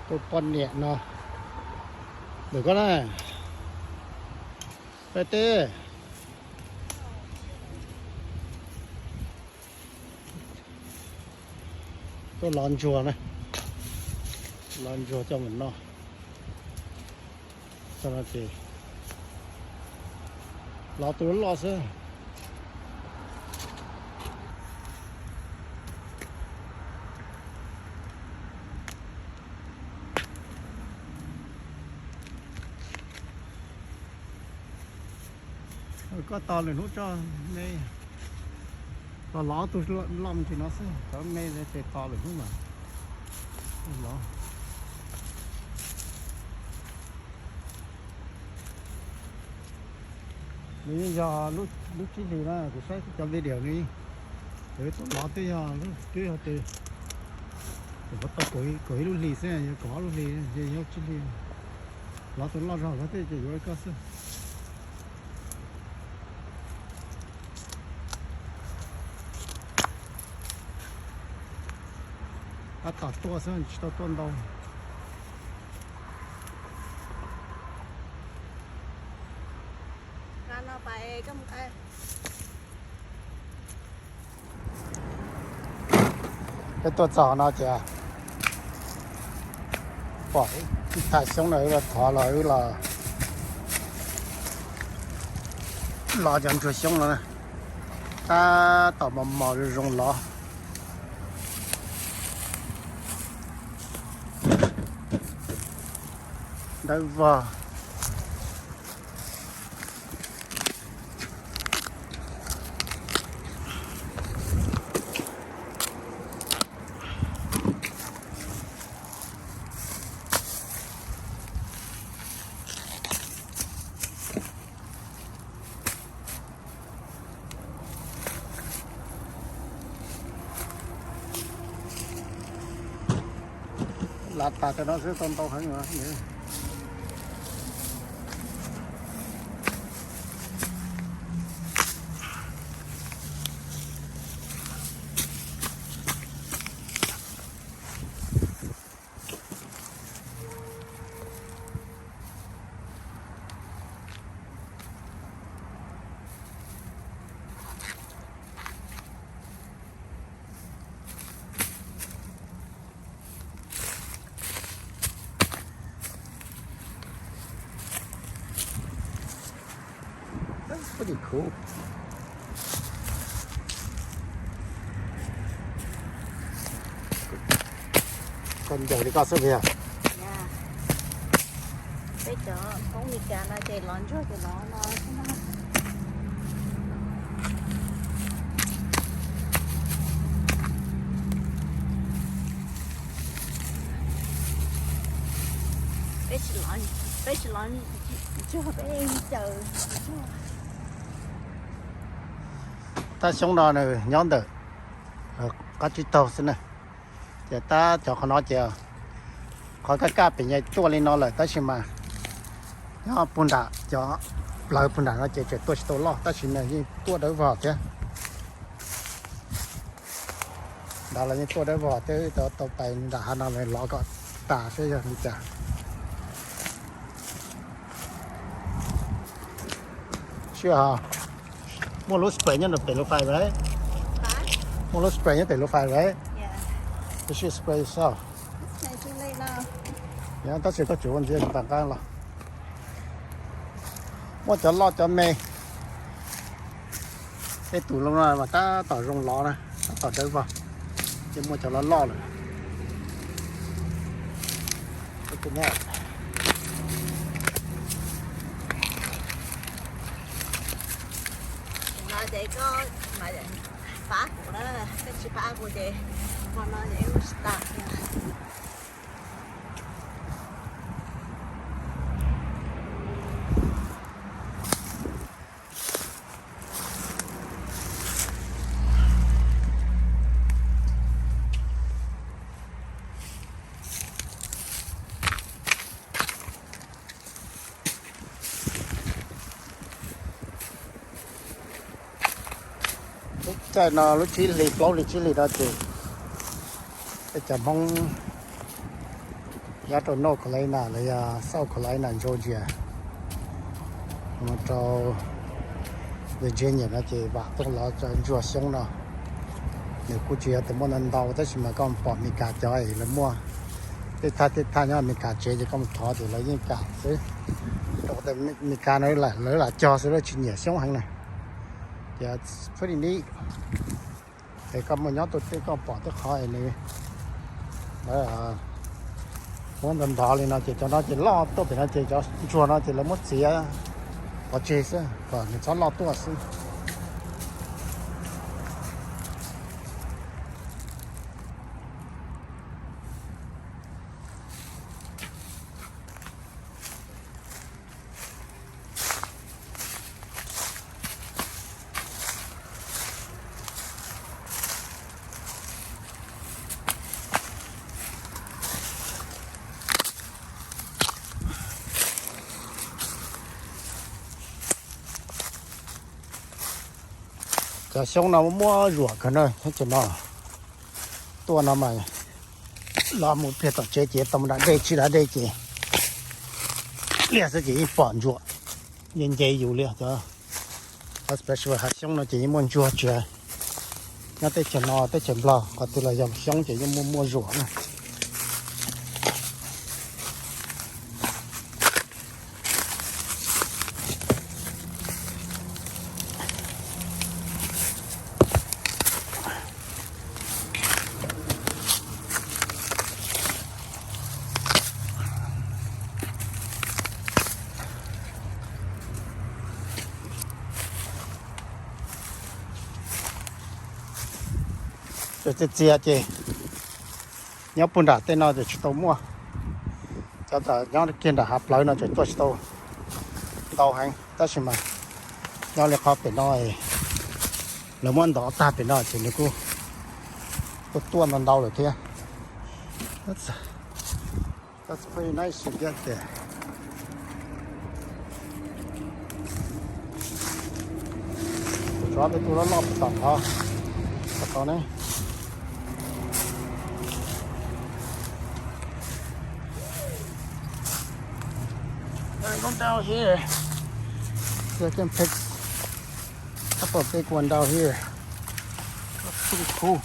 tôi con nhẹ nó được có này tê tê tôi lon chùa này lon chùa cho mình nó cho nó thì lo tôi lo chứ có to lên hút cho này và ló tôi lâm thì nó sẽ có này để to lên hút mà ló bây giờ lúc chỉ gì đó tôi sẽ cho video đi để tôi ló tới giờ lúc tới giờ thì có to củi lúc lì sẽ có lúc lì gì nhớ chỉ lì ló tôi lo rồi có thể chỉ có cơ.打多少知道断到nó phải cái một cáiตัวจ่อnó chả phải thả xuống này là thả lại là lò chẳng cho xuống rồi ta tao mà mò rồi rong lò đấy vào lạt tạt cho nó sẽ to hơn nữa. Pretty cool. Con dầu đi cao sức kìa. bây giờ không bị cả là để lon cho thì nó bây giờ lon cho bé chờ Ta xuống đó này nhóm được có chút tàu xin này giờ ta cho nó chờ khỏi cái cáp bị nhảy chua lên nó lại ta xin mà nó bún đá cho lại bún đá nó chỉ tôi lo ta xin này như tôi đỡ vào chứ đó là như tôi đỡ vào tới tàu bay đã nó lại lo có tả thế giờ mình chả chưa hả mua lúa spray nhân được để lúa phai đấy mua lúa spray nhân để lúa phai đấy cái gì spray sao nhà ta sẽ có chủ vấn đề bằng cái là mua cho lo cho mẹ cái tủ lông này mà ta tỏi rong ló này ta tỏi đấy vào chứ mua cho nó lo rồi cái này để có mà phá của nó cái chữ phá của để mà nó để start cái nó lúc chỉ lì lâu lì chỉ lì đó thì cái chả mong giá trâu nô có lấy nào lấy sau có lấy nào cho gì mà trâu về trên nhà nó chỉ vặt tôi là cho chùa sống nào nếu cô chị thì muốn ăn đau tới mà con bỏ mình cả cho ấy là mua cái thay nhau mình cả chế thì con thọ thì lấy những cả thế đầu tiên mình cả nói là cho sẽ là chuyện nhẹ sống hàng này giờ phải đi đi thì con một nhóm tôi thấy con bỏ tới khỏi này đó là muốn ăn đau thì nó chỉ cho nó chỉ lo tôi phải nó chỉ cho chùa nó chỉ là mất gì á có chế chứ còn mình cho lo tôi xí giờ xong nào mua rửa cái này thế cho nó tua nó mà làm một cái tổ chế chế tâm đã đây chỉ là đây chỉ liền sẽ chỉ bọn rửa nhân dâyอยู่liền cho especially hạt xong nó chỉ muốn rửa chơi nó tới chừng nó tới chừng lo còn từ là dòng xong chỉ mua rửa này chia chị nhớ bún đá tên nó để chúng tôi mua cho ta nhớ kiên đã hấp lấy nó cho tôi tôi đau hành tất nhiên mà nhớ là khó phải nói là muốn đó ta phải nói chỉ nếu cô tuôn nó đau rồi thế that's pretty nice to get there cho tôi nó lọp tận đó con này go down here. So I can pick up a big one down here. That's pretty cool.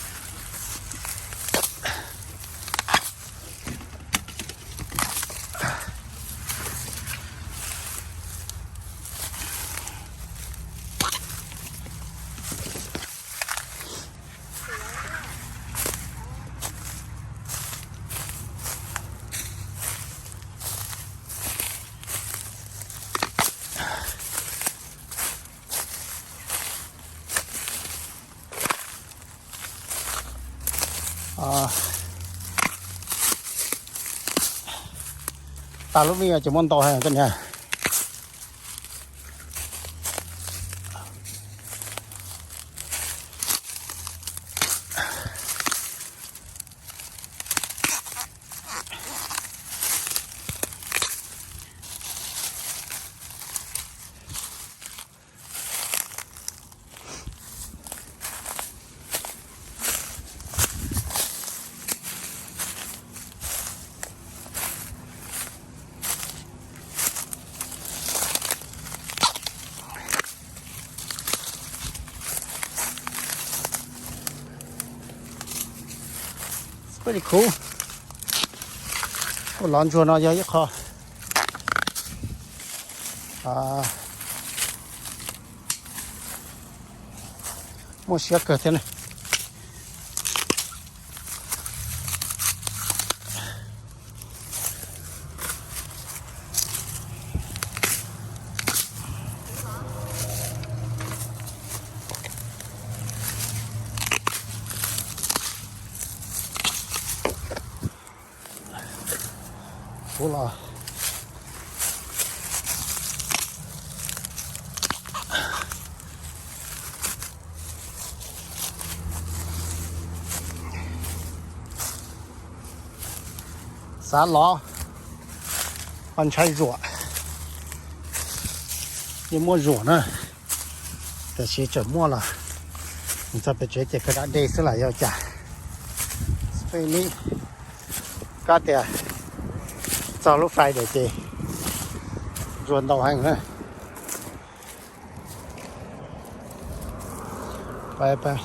Ta lúc bây giờ chỉ muốn to hay là cái nhà pretty cool. Có lon chua nó dễ khó. Mua xe cờ thế này. Là xá ló con chay rủa đi mua rủa nữa để chỉ chở mua là mình sẽ phải chế cái đã đây sẽ là yêu trả spray ní cá tiền sau lúc phải để chị ruộng đầu hành nữa bye bye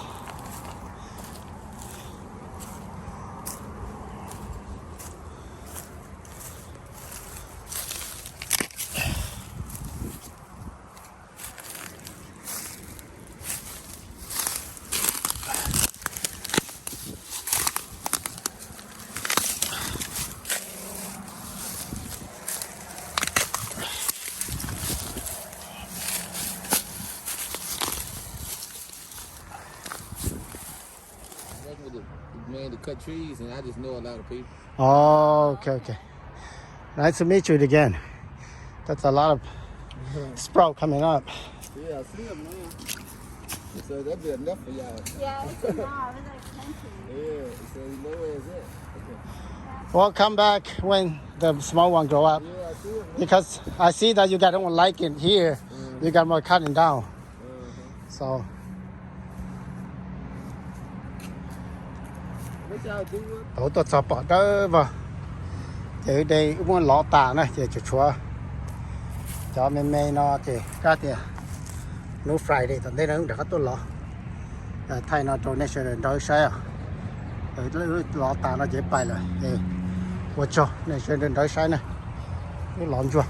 Man to cut trees, and I just know a lot of people. oh okay nice to meet you again that's a lot of sprout coming up Yeah, I see them, man. So that'd be enough for y'all. Yeah, it's enough. It's like plenty. Yeah, so you know where it's at. well come back when the small one grow up Yeah, I see them. because I see that you guys don't like it here you got more cutting down so What y'all do? tổ tổ sập bỏ đó vào thì đây muốn lọ tà này thì chỉ chúa cho mình nó thì cái thì no Friday tận đây nó cũng được tôi lọ thay nó donation đôi xe à lọ tà nó dễ bay rồi thì 我操，那现在来山呢，有狼蛛。